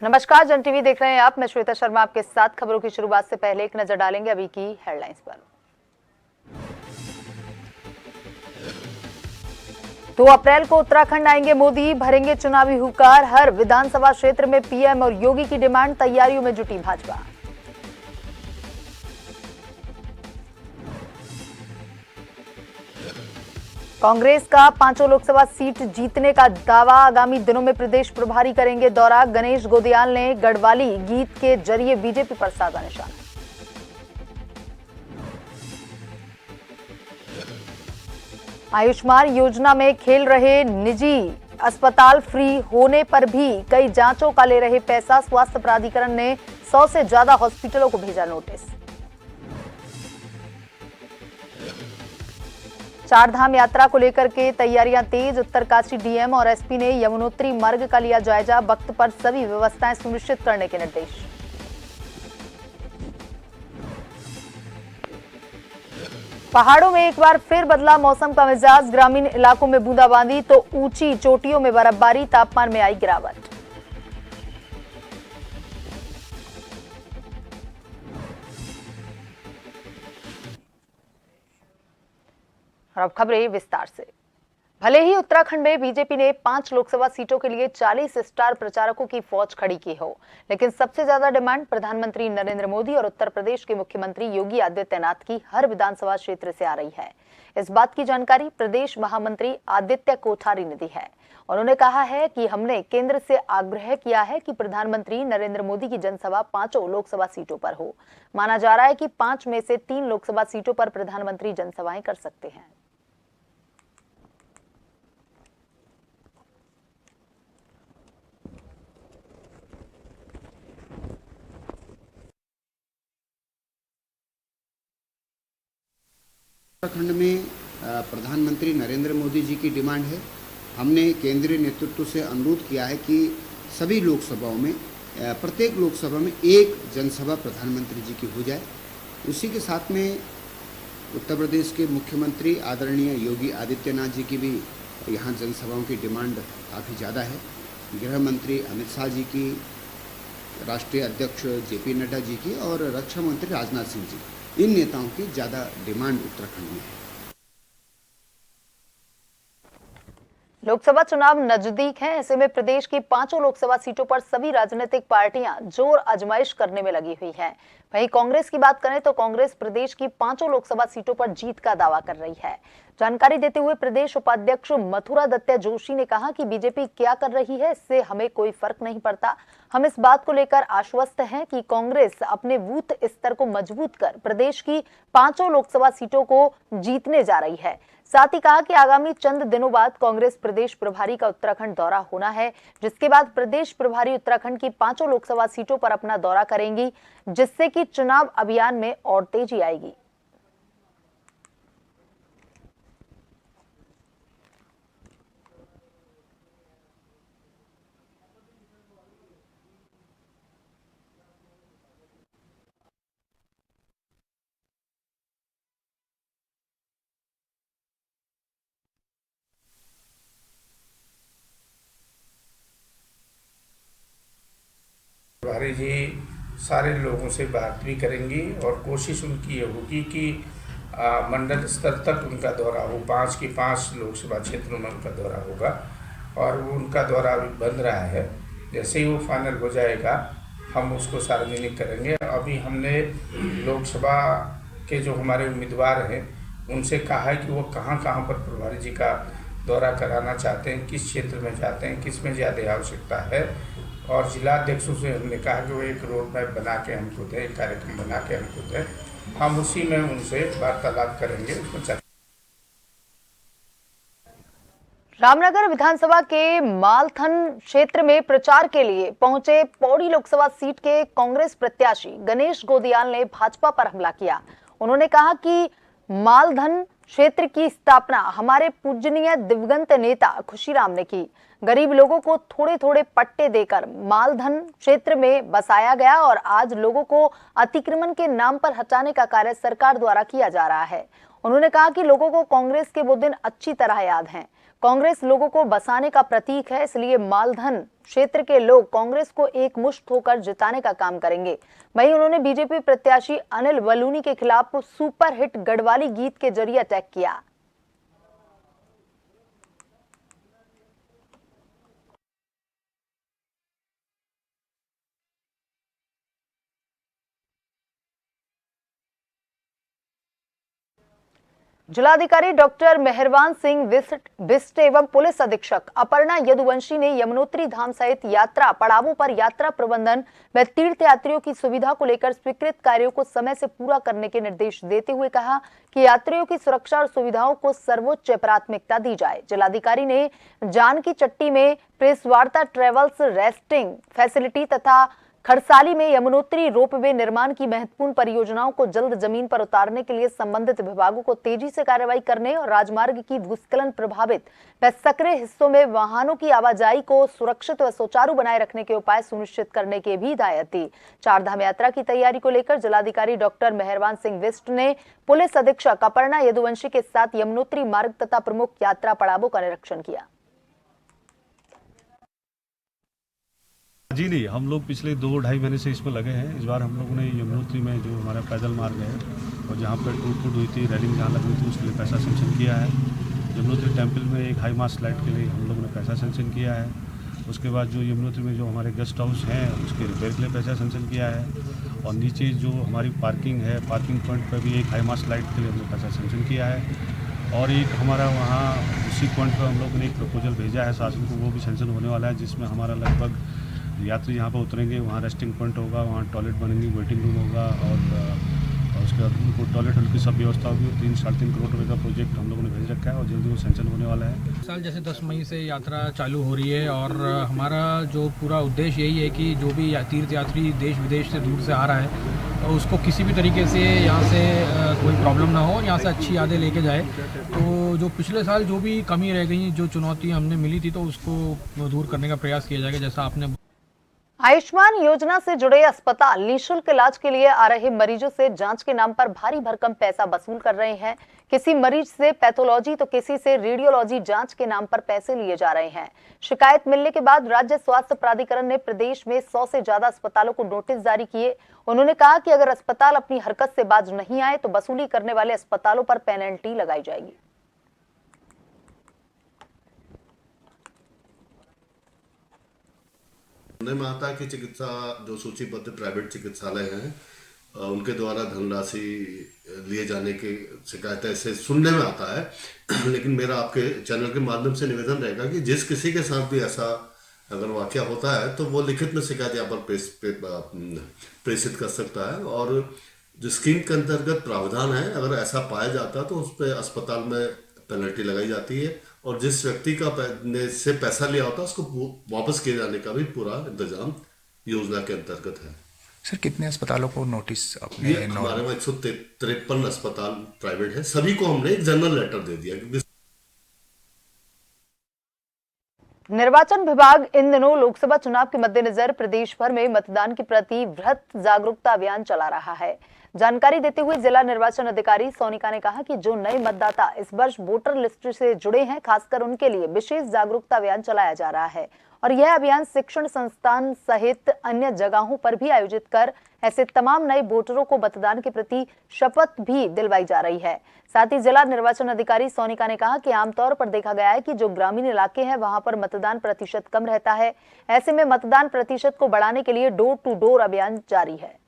नमस्कार, जन टीवी देख रहे हैं आप। मैं श्वेता शर्मा आपके साथ। खबरों की शुरुआत से पहले एक नजर डालेंगे अभी की हेडलाइंस पर। 2 अप्रैल को उत्तराखंड आएंगे मोदी, भरेंगे चुनावी हुंकार। हर विधानसभा क्षेत्र में पीएम और योगी की डिमांड, तैयारियों में जुटी भाजपा। कांग्रेस का 5 लोकसभा सीट जीतने का दावा, आगामी दिनों में प्रदेश प्रभारी करेंगे दौरा। गणेश गोदियाल ने गढ़वाली गीत के जरिए बीजेपी पर साधा निशाना। आयुष्मान योजना में खेल रहे निजी अस्पताल, फ्री होने पर भी कई जांचों का ले रहे पैसा। स्वास्थ्य प्राधिकरण ने 100 से ज्यादा हॉस्पिटलों को भेजा नोटिस। चारधाम यात्रा को लेकर के तैयारियां तेज। उत्तरकाशी डीएम और एसपी ने यमुनोत्री मार्ग का लिया जायजा। वक्त पर सभी व्यवस्थाएं सुनिश्चित करने के निर्देश। पहाड़ों में एक बार फिर बदला मौसम का मिजाज। ग्रामीण इलाकों में बूंदाबांदी तो ऊंची चोटियों में बर्फबारी। तापमान में आई गिरावट। और अब खबरें विस्तार से। भले ही उत्तराखंड में बीजेपी ने 5 लोकसभा सीटों के लिए 40 स्टार प्रचारकों की फौज खड़ी की हो, लेकिन सबसे ज्यादा डिमांड प्रधानमंत्री नरेंद्र मोदी और उत्तर प्रदेश के मुख्यमंत्री योगी आदित्यनाथ की हर विधानसभा क्षेत्र से आ रही है। इस बात की जानकारी प्रदेश महामंत्री आदित्य कोठारी ने दी है। उन्होंने कहा है कि हमने केंद्र से आग्रह किया है कि प्रधानमंत्री नरेंद्र मोदी की जनसभा 5 लोकसभा सीटों पर हो। माना जा रहा है कि 5 में से 3 लोकसभा सीटों पर प्रधानमंत्री जनसभाएं कर सकते हैं। उत्तराखंड में प्रधानमंत्री नरेंद्र मोदी जी की डिमांड है। हमने केंद्रीय नेतृत्व से अनुरोध किया है कि सभी लोकसभाओं में प्रत्येक लोकसभा में एक जनसभा प्रधानमंत्री जी की हो जाए। उसी के साथ में उत्तर प्रदेश के मुख्यमंत्री आदरणीय योगी आदित्यनाथ जी की भी यहाँ जनसभाओं की डिमांड काफ़ी ज़्यादा है। गृह मंत्री अमित शाह जी की, राष्ट्रीय अध्यक्ष जेपी नड्डा जी की और रक्षा मंत्री राजनाथ सिंह जी, इन नेताओं की ज्यादा डिमांड उत्तराखंड में है। लोकसभा चुनाव नजदीक हैं, ऐसे में प्रदेश की 5 लोकसभा सीटों पर सभी राजनीतिक पार्टियां जोर आजमाइश करने में लगी हुई हैं। वहीं कांग्रेस की बात करें तो कांग्रेस प्रदेश की 5 लोकसभा सीटों पर जीत का दावा कर रही है। जानकारी देते हुए प्रदेश उपाध्यक्ष मथुरा दत्ता जोशी ने कहा कि बीजेपी क्या कर रही है इससे हमें कोई फर्क नहीं पड़ता। हम इस बात को लेकर आश्वस्त हैं कि कांग्रेस अपने बूथ स्तर को मजबूत कर प्रदेश की 5 लोकसभा सीटों को जीतने जा रही है। साथ ही कहा कि आगामी चंद दिनों बाद कांग्रेस प्रदेश प्रभारी का उत्तराखंड दौरा होना है, जिसके बाद प्रदेश प्रभारी उत्तराखंड की 5 लोकसभा सीटों पर अपना दौरा करेंगी, जिससे कि चुनाव अभियान में और तेजी आएगी। प्रभारी जी सारे लोगों से बात भी करेंगी और कोशिश उनकी ये होगी कि मंडल स्तर तक उनका दौरा हो। 5 की 5 लोकसभा क्षेत्रों में उनका दौरा होगा और वो उनका दौरा अभी बन रहा है। जैसे ही वो फाइनल हो जाएगा हम उसको सार्वजनिक करेंगे। अभी हमने लोकसभा के जो हमारे उम्मीदवार हैं उनसे कहा है कि वो कहाँ कहाँ पर प्रभारी जी का दौरा कराना चाहते हैं, किस क्षेत्र में चाहते हैं, किस में ज़्यादा आवश्यकता है। और जिलाध्यक्षों से हमने कहा कि वो एक रोड मैप बना के हमको दें, एक कार्यक्रम बना के हमको दें, हम उसी में उनसे वार्तालाप करेंगे। उसमें रामनगर विधानसभा के मालथन क्षेत्र में प्रचार के लिए पहुंचे पौड़ी लोकसभा सीट के कांग्रेस प्रत्याशी गणेश गोदियाल ने भाजपा पर हमला किया। उन्होंने कहा कि मालधन क्षेत्र की स्थापना हमारे पूजनीय दिवंगत नेता खुशीराम ने की। गरीब लोगों को थोड़े थोड़े पट्टे देकर मालधन क्षेत्र में बसाया गया और आज लोगों को अतिक्रमण के नाम पर हटाने का कार्य सरकार द्वारा किया जा रहा है। उन्होंने कहा कि लोगों को कांग्रेस के वो दिन अच्छी तरह याद हैं। कांग्रेस लोगों को बसाने का प्रतीक है, इसलिए मालधन क्षेत्र के लोग कांग्रेस को एकमुश्त होकर जिताने का काम करेंगे। वहीं उन्होंने बीजेपी प्रत्याशी अनिल बलूनी के खिलाफ सुपरहिट गढ़वाली गीत के जरिए अटैक किया। जिलाधिकारी डॉक्टर मेहरबान सिंह बिस्ट एवं पुलिस अधीक्षक अपर्णा यदुवंशी ने यमुनोत्री धाम सहित यात्रा पड़ावों पर यात्रा प्रबंधन व तीर्थ यात्रियों की सुविधा को लेकर स्वीकृत कार्यों को समय से पूरा करने के निर्देश देते हुए कहा कि यात्रियों की सुरक्षा और सुविधाओं को सर्वोच्च प्राथमिकता दी जाए। जिलाधिकारी ने जानकी चट्टी में प्रेस वार्ता ट्रेवल्स रेस्टिंग फैसिलिटी तथा खरसाली में यमुनोत्री रोपवे निर्माण की महत्वपूर्ण परियोजनाओं को जल्द जमीन पर उतारने के लिए संबंधित विभागों को तेजी से कार्रवाई करने और राजमार्ग की भूस्खलन प्रभावित व सक्रिय हिस्सों में वाहनों की आवाजाही को सुरक्षित व सुचारू बनाए रखने के उपाय सुनिश्चित करने की भी हिदायत दी। चारधाम यात्रा की तैयारी को लेकर जिलाधिकारी डॉक्टर मेहरबान सिंह बिस्ट ने पुलिस अधीक्षक अपर्णा यदुवंशी के साथ यमुनोत्री मार्ग तथा प्रमुख यात्रा पड़ावों का निरीक्षण किया। जी नहीं, हम लोग पिछले 2-2.5 महीने से इसमें लगे हैं। इस बार हम लोगों ने यमुनोत्री में जो हमारा पैदल मार्ग है और जहाँ पर टूट फूट हुई थी, रेलिंग जहाँ लगी थी, उसके लिए पैसा सेंक्शन किया है। यमुनोत्री टेम्पल में एक हाई मास्ट लाइट के लिए हम लोगों ने पैसा सेंक्शन किया है। उसके बाद जो यमुनोत्री में जो हमारे गेस्ट हाउस हैं उसके रिपेयर के लिए पैसा सेंक्शन किया है और नीचे जो हमारी पार्किंग है, पार्किंग पॉइंट पर भी एक हाई मास्ट लाइट के लिए हमने पैसा सेंक्शन किया है और एक हमारा वहाँ उसी पॉइंट पर हम लोगों ने एक प्रपोजल भेजा है शासन को, वो भी सेंक्शन होने वाला है, जिसमें हमारा लगभग यात्री यहाँ पर उतरेंगे, वहाँ रेस्टिंग पॉइंट होगा, वहाँ टॉयलेट बनेंगे, वेटिंग रूम होगा और उसके बाद उनको टॉयलेट की सब व्यवस्था होगी। 3-3.5 करोड़ रुपये का प्रोजेक्ट हम लोगों ने भेज रखा है और जल्दी वो सेंक्शन होने वाला है। साल जैसे 10 मई से यात्रा चालू हो रही है और हमारा जो पूरा उद्देश्य यही है कि जो भी तीर्थ यात्री देश विदेश से दूर से आ रहा है तो उसको किसी भी तरीके से यहाँ से कोई प्रॉब्लम ना हो और यहाँ से अच्छी यादें लेके जाए। तो जो पिछले साल जो भी कमी रह गई, जो चुनौती हमने मिली थी, तो उसको दूर करने का प्रयास किया जाएगा। जैसा आपने आयुष्मान योजना से जुड़े अस्पताल निःशुल्क इलाज के लिए आ रहे मरीजों से जांच के नाम पर भारी भरकम पैसा वसूल कर रहे हैं। किसी मरीज से पैथोलॉजी तो किसी से रेडियोलॉजी जांच के नाम पर पैसे लिए जा रहे हैं। शिकायत मिलने के बाद राज्य स्वास्थ्य प्राधिकरण ने प्रदेश में 100 से ज्यादा अस्पतालों को नोटिस जारी किए। उन्होंने कहा कि अगर अस्पताल अपनी हरकत से बाज नहीं आए तो वसूली करने वाले अस्पतालों पर पेनल्टी लगाई जाएगी। सुनने में आता है कि चिकित्सा जो सूचीबद्ध प्राइवेट चिकित्सालय हैं उनके द्वारा धनराशि लिए जाने की शिकायत ऐसे सुनने में आता है। लेकिन मेरा आपके चैनल के माध्यम से निवेदन रहेगा कि जिस किसी के साथ भी ऐसा अगर वाकया होता है तो वो लिखित में शिकायत यहाँ पर प्रेषित कर सकता है और जो स्कीम के अंतर्गत प्रावधान है, अगर ऐसा पाया जाता है तो उस पर अस्पताल में पेनल्टी लगाई जाती है और जिस व्यक्ति का से पैसा लिया होता है उसको वापस किए जाने का भी पूरा इंतजाम योजना के अंतर्गत है। सर, कितने अस्पतालों को नोटिस अपने हमारे में 153 अस्पताल प्राइवेट है, सभी को हमने एक जनरल लेटर दे दिया क्योंकि निर्वाचन विभाग इन दिनों लोकसभा चुनाव के मद्देनजर प्रदेश भर में मतदान के प्रति वृहत जागरूकता अभियान चला रहा है। जानकारी देते हुए जिला निर्वाचन अधिकारी सोनिका ने कहा कि जो नए मतदाता इस वर्ष वोटर लिस्ट से जुड़े हैं, खासकर उनके लिए विशेष जागरूकता अभियान चलाया जा रहा है और यह अभियान शिक्षण संस्थान सहित अन्य जगहों पर भी आयोजित कर ऐसे तमाम नए वोटरों को मतदान के प्रति शपथ भी दिलवाई जा रही है। साथ ही जिला निर्वाचन अधिकारी सोनिका ने कहा कि आमतौर पर देखा गया है कि जो ग्रामीण इलाके हैं वहां पर मतदान प्रतिशत कम रहता है। ऐसे में मतदान प्रतिशत को बढ़ाने के लिए डोर टू डोर अभियान जारी है।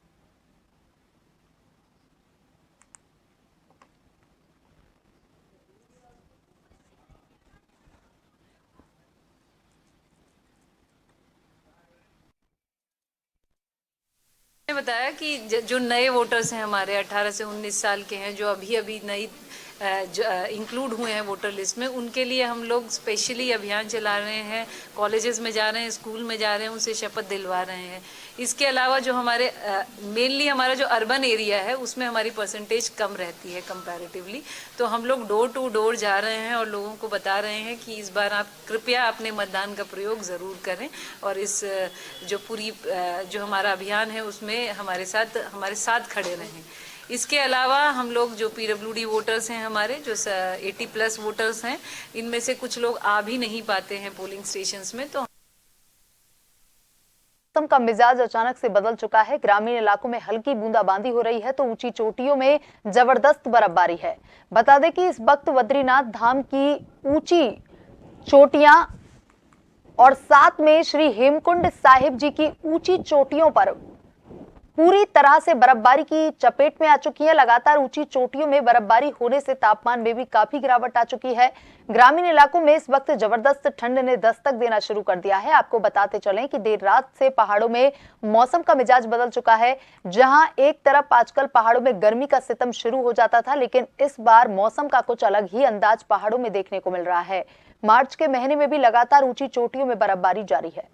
बताया कि जो नए वोटर्स हैं हमारे 18 से 19 साल के हैं, जो अभी नई इंक्लूड हुए हैं वोटर लिस्ट में, उनके लिए हम लोग स्पेशली अभियान चला रहे हैं। कॉलेजेस में जा रहे हैं, स्कूल में जा रहे हैं, उनसे शपथ दिलवा रहे हैं। इसके अलावा जो हमारे मेनली हमारा जो अर्बन एरिया है उसमें हमारी परसेंटेज कम रहती है कंपैरेटिवली, तो हम लोग डोर टू डोर जा रहे हैं और लोगों को बता रहे हैं कि इस बार आप कृपया अपने मतदान का प्रयोग ज़रूर करें और इस जो पूरी जो हमारा अभियान है उसमें हमारे साथ खड़े रहें। इसके अलावा हम लोग जो PWD वोटर्स हैं हमारे जो 80+ वोटर्स हैं, इनमें से कुछ लोग आ भी नहीं पाते हैं पोलिंग स्टेशंस में। तो मौसम का मिजाज अचानक से बदल चुका है। ग्रामीण इलाकों में हल्की बूंदाबांदी हो रही है तो ऊंची चोटियों में जबरदस्त बर्फबारी है। बता दें कि इस वक्त बद्रीनाथ धाम की ऊंची चोटियां और साथ में श्री हेमकुंड साहिब जी की ऊंची चोटियों पर पूरी तरह से बर्फबारी की चपेट में आ चुकी है। लगातार ऊंची चोटियों में बर्फबारी होने से तापमान में भी काफी गिरावट आ चुकी है। ग्रामीण इलाकों में इस वक्त जबरदस्त ठंड ने दस्तक देना शुरू कर दिया है। आपको बताते चलें कि देर रात से पहाड़ों में मौसम का मिजाज बदल चुका है। जहां एक तरफ आजकल पहाड़ों में गर्मी का सितम शुरू हो जाता था, लेकिन इस बार मौसम का कुछ अलग ही अंदाज पहाड़ों में देखने को मिल रहा है। मार्च के महीने में भी लगातार ऊंची चोटियों में बर्फबारी जारी है।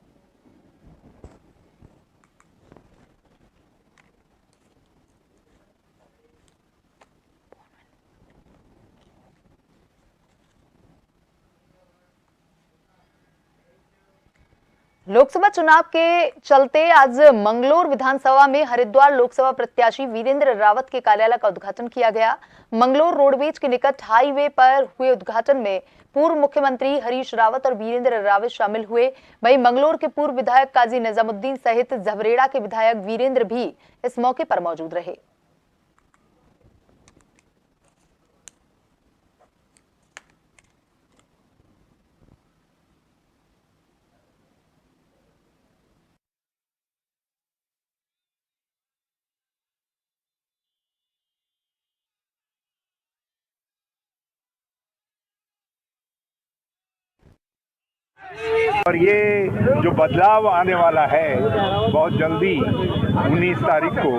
लोकसभा चुनाव के चलते आज मंगलोर विधानसभा में हरिद्वार लोकसभा प्रत्याशी वीरेंद्र रावत के कार्यालय का उद्घाटन किया गया। मंगलोर रोडवेज के निकट हाईवे पर हुए उद्घाटन में पूर्व मुख्यमंत्री हरीश रावत और वीरेंद्र रावत शामिल हुए। वहीं मंगलोर के पूर्व विधायक काजी निजामुद्दीन सहित झबरेड़ा के विधायक वीरेंद्र भी इस मौके पर मौजूद रहे। और ये जो बदलाव आने वाला है बहुत जल्दी 19 तारीख को,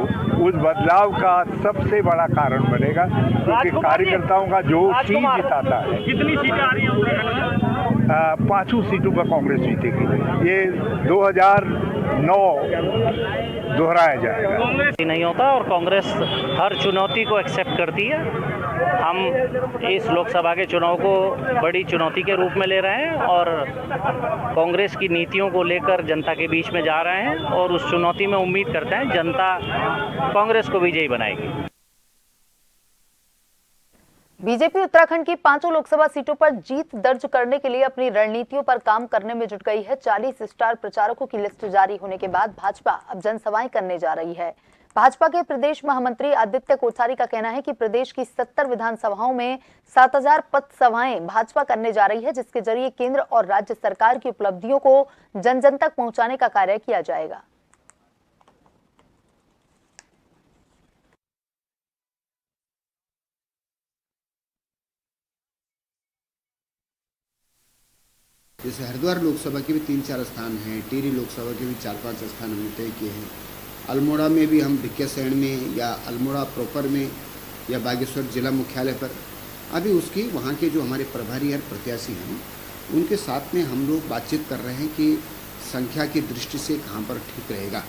उस बदलाव का सबसे बड़ा कारण बनेगा, क्योंकि कार्यकर्ताओं का जो चीज जिताता है। कितनी सीटें आ रही हैं? 5 सीटों पर कांग्रेस जीतेगी। ये 2009 दोहराया जाएगा। नहीं होता और कांग्रेस हर चुनौती को एक्सेप्ट करती है। हम इस लोकसभा के चुनाव को बड़ी चुनौती के रूप में ले रहे हैं और कांग्रेस की नीतियों को लेकर जनता के बीच में जा रहे हैं और उस चुनौती में उम्मीद करते हैं जनता कांग्रेस को विजयी बनाएगी। बीजेपी उत्तराखंड की 5 लोकसभा सीटों पर जीत दर्ज करने के लिए अपनी रणनीतियों पर काम करने में जुट गई है। 40 स्टार प्रचारकों की लिस्ट जारी होने के बाद भाजपा अब जनसभाएं करने जा रही है। भाजपा के प्रदेश महामंत्री आदित्य कोठारी का कहना है कि प्रदेश की 70 विधानसभाओं में 7000 पथ सभाएं भाजपा करने जा रही है, जिसके जरिए केंद्र और राज्य सरकार की उपलब्धियों को जन जन तक पहुंचाने का कार्य किया जाएगा। जैसे हरिद्वार लोकसभा के भी 3-4 स्थान हैं, टिहरी लोकसभा के भी 4-5 स्थान हमने तय किए हैं। अल्मोड़ा में भी हम भिक्यासैंण में या अल्मोड़ा प्रॉपर में या बागेश्वर जिला मुख्यालय पर अभी उसकी वहाँ के जो हमारे प्रभारी और प्रत्याशी हैं उनके साथ में हम लोग बातचीत कर रहे हैं कि संख्या की दृष्टि से कहाँ पर ठीक रहेगा।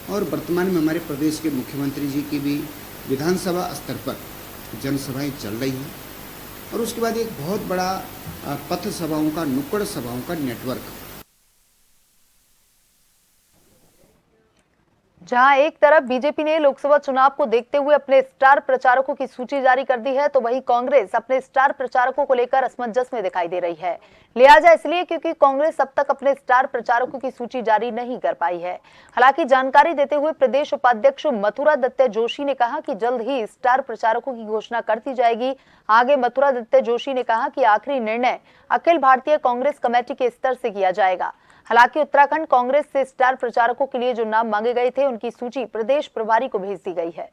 और वर्तमान में हमारे प्रदेश के मुख्यमंत्री जी की भी विधानसभा स्तर पर जनसभाएँ चल रही हैं और उसके बाद एक बहुत बड़ा पथ सभाओं का, नुक्कड़ सभाओं का नेटवर्क। जहां एक तरफ बीजेपी ने लोकसभा चुनाव को देखते हुए अपने स्टार प्रचारकों की सूची जारी कर दी है, तो वहीं कांग्रेस अपने स्टार प्रचारकों को लेकर असमंजस में दिखाई दे रही है। लिहाजा इसलिए क्योंकि कांग्रेस अब तक अपने स्टार प्रचारकों की सूची जारी नहीं कर पाई है। हालांकि जानकारी देते हुए प्रदेश उपाध्यक्ष मथुरा दत्त जोशी ने कहा कि जल्द ही स्टार प्रचारकों की घोषणा कर दी जाएगी। आगे मथुरा दत्त जोशी ने कहा कि आखिरी निर्णय अखिल भारतीय कांग्रेस कमेटी के स्तर से किया जाएगा। हालांकि उत्तराखंड कांग्रेस से स्टार प्रचारकों के लिए जो नाम मांगे गए थे उनकी सूची प्रदेश प्रभारी को भेज दी गई है।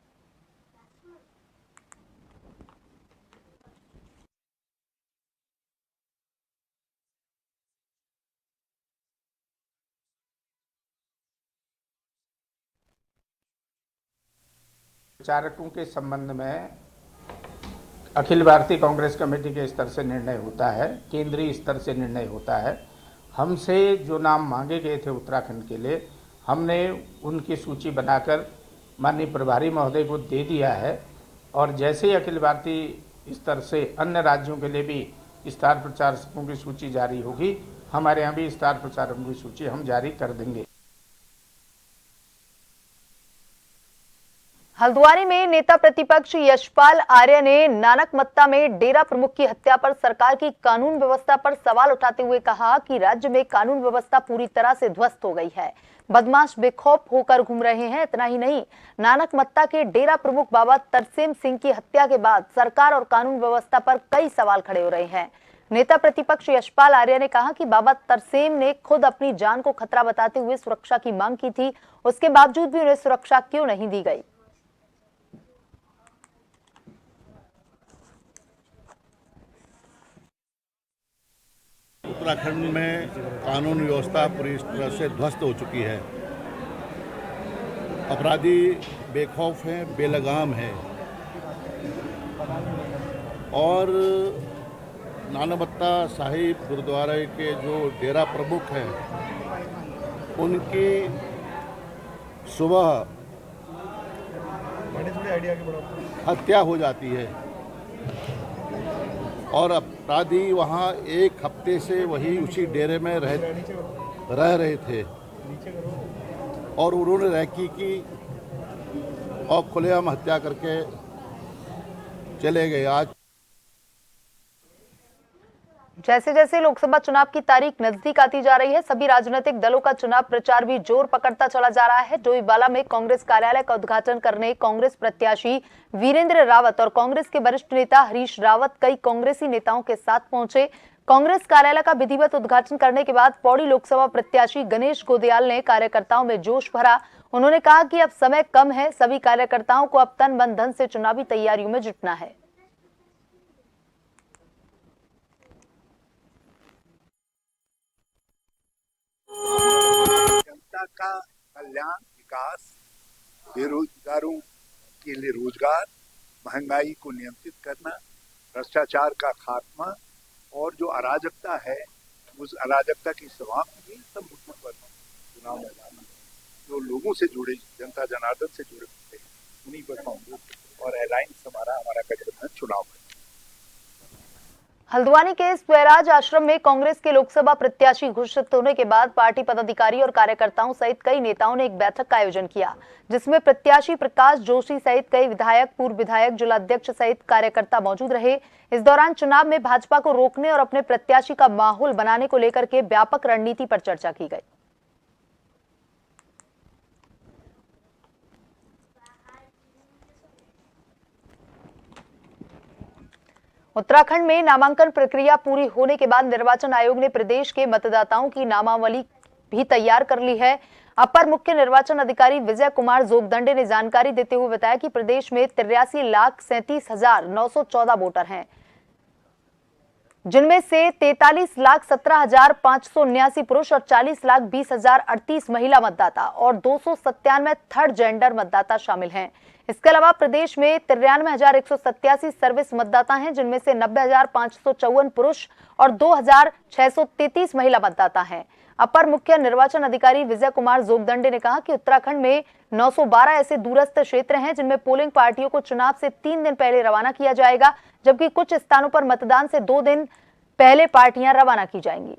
प्रचारकों के संबंध में अखिल भारतीय कांग्रेस कमेटी के स्तर से निर्णय होता है, केंद्रीय स्तर से निर्णय होता है। हमसे जो नाम मांगे गए थे उत्तराखंड के लिए, हमने उनकी सूची बनाकर माननीय प्रभारी महोदय को दे दिया है और जैसे ही अखिल भारतीय स्तर से अन्य राज्यों के लिए भी स्टार प्रचारकों की सूची जारी होगी, हमारे यहाँ भी स्टार प्रचारकों की सूची हम जारी कर देंगे। हल्द्वानी में नेता प्रतिपक्ष यशपाल आर्य ने नानकमत्ता में डेरा प्रमुख की हत्या पर सरकार की कानून व्यवस्था पर सवाल उठाते हुए कहा कि राज्य में कानून व्यवस्था पूरी तरह से ध्वस्त हो गई है। बदमाश बेखौफ होकर घूम रहे हैं। इतना ही नहीं, नानकमत्ता के डेरा प्रमुख बाबा तरसेम सिंह की हत्या के बाद सरकार और कानून व्यवस्था पर कई सवाल खड़े हो रहे हैं। नेता प्रतिपक्ष यशपाल आर्य ने कहा कि बाबा तरसेम ने खुद अपनी जान को खतरा बताते हुए सुरक्षा की मांग की थी, उसके बावजूद भी उन्हें सुरक्षा क्यों नहीं दी गई। उत्तराखंड में कानून व्यवस्था पूरी तरह से ध्वस्त हो चुकी है। अपराधी बेखौफ हैं, बेलगाम हैं और नानकमत्ता साहिब गुरुद्वारे के जो डेरा प्रमुख हैं उनकी सुबह हत्या हो जाती है और अपराधी वहाँ एक हफ्ते से वही उसी डेरे में रह रहे थे और उन्होंने रैकी की और खुलेआम हत्या करके चले गए। आज जैसे जैसे लोकसभा चुनाव की तारीख नजदीक आती जा रही है, सभी राजनीतिक दलों का चुनाव प्रचार भी जोर पकड़ता चला जा रहा है। डोईवाला में कांग्रेस कार्यालय का उद्घाटन करने कांग्रेस प्रत्याशी वीरेंद्र रावत और कांग्रेस के वरिष्ठ नेता हरीश रावत कई कांग्रेसी नेताओं के साथ पहुंचे। कांग्रेस कार्यालय का विधिवत उद्घाटन करने के बाद पौड़ी लोकसभा प्रत्याशी गणेश गोदयाल ने कार्यकर्ताओं में जोश भरा। उन्होंने कहा कि अब समय कम है, सभी कार्यकर्ताओं को अब तन मन धन से चुनावी तैयारियों में जुटना है। जनता का कल्याण, विकास, बेरोजगारों के लिए रोजगार, महंगाई को नियंत्रित करना, भ्रष्टाचार का खात्मा और जो अराजकता है उस अराजकता की समाप्ति, सब मुद्दों पर चुनाव मैदान में जो लोगों से जुड़े, जनता जनार्दन से जुड़े होते हैं, उन्हीं पर कांग्रेस और अलायंस हमारा गठबंधन चुनाव है। हल्द्वानी के स्वराज आश्रम में कांग्रेस के लोकसभा प्रत्याशी घोषित होने के बाद पार्टी पदाधिकारी और कार्यकर्ताओं सहित कई नेताओं ने एक बैठक का आयोजन किया, जिसमें प्रत्याशी प्रकाश जोशी सहित कई विधायक, पूर्व विधायक, जिलाध्यक्ष सहित कार्यकर्ता मौजूद रहे। इस दौरान चुनाव में भाजपा को रोकने और अपने प्रत्याशी का माहौल बनाने को लेकर के व्यापक रणनीति पर चर्चा की गई। उत्तराखंड में नामांकन प्रक्रिया पूरी होने के बाद निर्वाचन आयोग ने प्रदेश के मतदाताओं की नामावली भी तैयार कर ली है। अपर मुख्य निर्वाचन अधिकारी विजय कुमार जोगदंडे ने जानकारी देते हुए बताया कि प्रदेश में 83,37,914 वोटर हैं, जिनमें से 43,17,579 पुरुष और 40,20,038 महिला मतदाता और 297 थर्ड जेंडर मतदाता शामिल हैं। इसके अलावा प्रदेश में 93,187 सर्विस मतदाता हैं, जिनमें से 90,554 पुरुष और 2,633 महिला मतदाता हैं। अपर मुख्य निर्वाचन अधिकारी विजय कुमार जोगदंडे ने कहा कि उत्तराखंड में 912 ऐसे दूरस्थ क्षेत्र हैं जिनमें पोलिंग पार्टियों को चुनाव से 3 दिन पहले रवाना किया जाएगा, जबकि कुछ स्थानों पर मतदान से 2 दिन पहले पार्टियां रवाना की जाएंगी।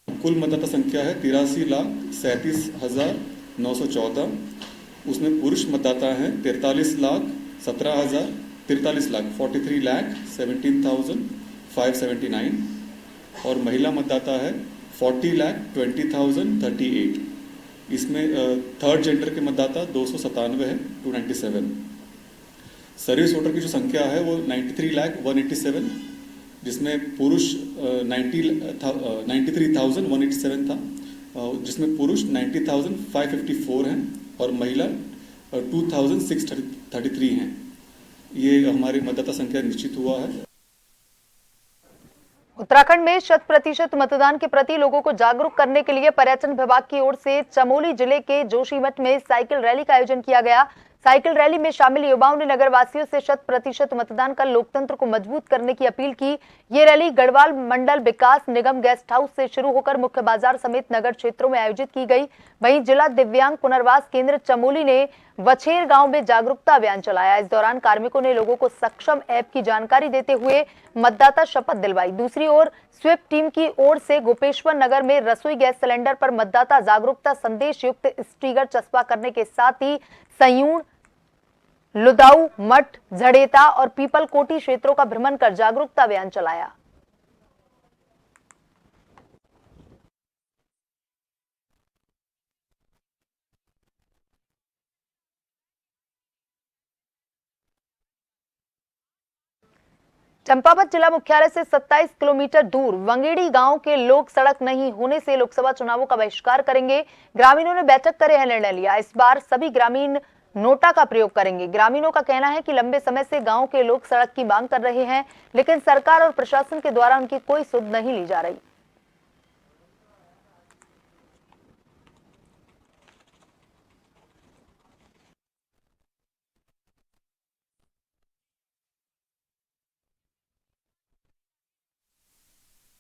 कुल मतदाता संख्या है 83,37,914। उसमें पुरुष मतदाता हैं 43,17,000 और महिला मतदाता है 40,20,038। इसमें थर्ड जेंडर के मतदाता 297 है, 297। सर्विस वोटर की जो संख्या है वो 93,187, जिसमें पुरुष 93,187 था, जिसमें पुरुष 90,554 हैं और महिला 2,633 हैं। ये हमारे मतदाता संख्या निश्चित हुआ है। उत्तराखंड में 100% मतदान के प्रति लोगों को जागरूक करने के लिए पर्यटन विभाग की ओर से चमोली जिले के जोशीमठ में साइकिल रैली का आयोजन किया गया। साइकिल रैली में शामिल युवाओं ने नगरवासियों से 100% मतदान कर लोकतंत्र को मजबूत करने की अपील की। ये रैली गढ़वाल मंडल विकास निगम गेस्ट हाउस से शुरू होकर मुख्य बाजार समेत नगर क्षेत्रों में आयोजित की गई। वहीं जिला दिव्यांग पुनर्वास केंद्र चमोली ने वछेर गांव में जागरूकता अभियान चलाया। इस दौरान कार्मिकों ने लोगों को सक्षम ऐप की जानकारी देते हुए मतदाता शपथ दिलवाई। दूसरी ओर स्वीप टीम की ओर से गोपेश्वर नगर में रसोई गैस सिलेंडर पर मतदाता जागरूकता संदेश युक्त स्टिकर चस्पा करने के साथ ही संयूण, लुदाऊ, मठ, झड़ेता और पीपल कोटी क्षेत्रों का भ्रमण कर जागरूकता अभियान चलाया। चंपावत जिला मुख्यालय से 27 किलोमीटर दूर वंगेड़ी गांव के लोग सड़क नहीं होने से लोकसभा चुनावों का बहिष्कार करेंगे। ग्रामीणों ने बैठक कर यह निर्णय लिया। इस बार सभी ग्रामीण नोटा का प्रयोग करेंगे। ग्रामीणों का कहना है कि लंबे समय से गांव के लोग सड़क की मांग कर रहे हैं, लेकिन सरकार और प्रशासन के द्वारा उनकी कोई सुध नहीं ली जा रही।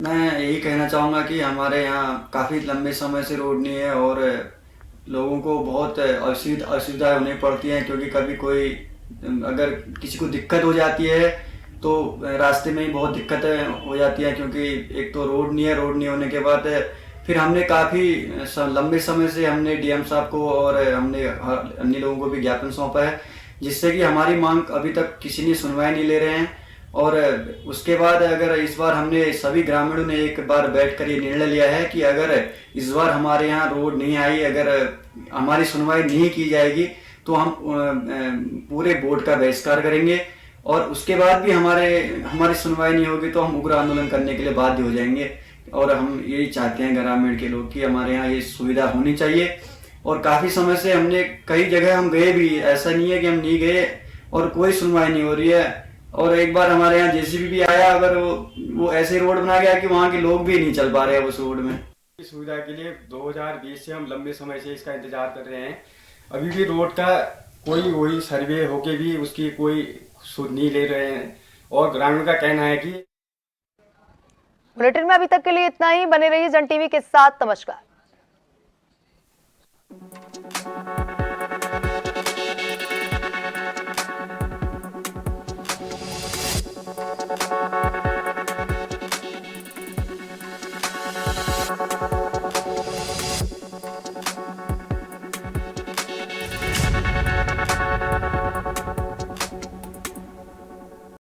मैं यही कहना चाहूँगा कि हमारे यहाँ काफ़ी लंबे समय से रोड नहीं है और लोगों को बहुत असुविधाएं होनी पड़ती हैं, क्योंकि कभी कोई अगर किसी को दिक्कत हो जाती है तो रास्ते में ही बहुत दिक्कतें हो जाती हैं, क्योंकि एक तो रोड नहीं है। रोड नहीं होने के बाद फिर हमने काफ़ी लंबे समय से हमने डीएम साहब को और हमने अन्य लोगों को भी ज्ञापन सौंपा है, जिससे कि हमारी मांग अभी तक किसी ने सुनवाई नहीं ले रहे हैं। और उसके बाद अगर इस बार हमने सभी ग्रामीणों ने एक बार बैठकर ये निर्णय लिया है कि अगर इस बार हमारे यहाँ रोड नहीं आई, अगर हमारी सुनवाई नहीं की जाएगी तो हम पूरे बोर्ड का बहिष्कार करेंगे, और उसके बाद भी हमारी सुनवाई नहीं होगी तो हम उग्र आंदोलन करने के लिए बाध्य हो जाएंगे। और हम यही चाहते हैं ग्रामीण के लोग कि हमारे यहाँ ये सुविधा होनी चाहिए। और काफ़ी समय से हमने कई जगह हम गए भी, ऐसा नहीं है कि हम नहीं गए, और कोई सुनवाई नहीं हो रही है। और एक बार हमारे यहाँ जेसीबी भी आया, अगर वो ऐसे रोड बना गया कि वहाँ के लोग भी नहीं चल पा रहे हैं उस रोड में। इस सुविधा के लिए 2020 से हम लंबे समय से इसका इंतजार कर रहे हैं। अभी भी रोड का कोई वही सर्वे होके भी उसकी कोई सुध नहीं ले रहे हैं, और ग्रामीण का कहना है कि। बुलेटिन में अभी तक के लिए इतना ही। बने रहिए जन टीवी के साथ। नमस्कार।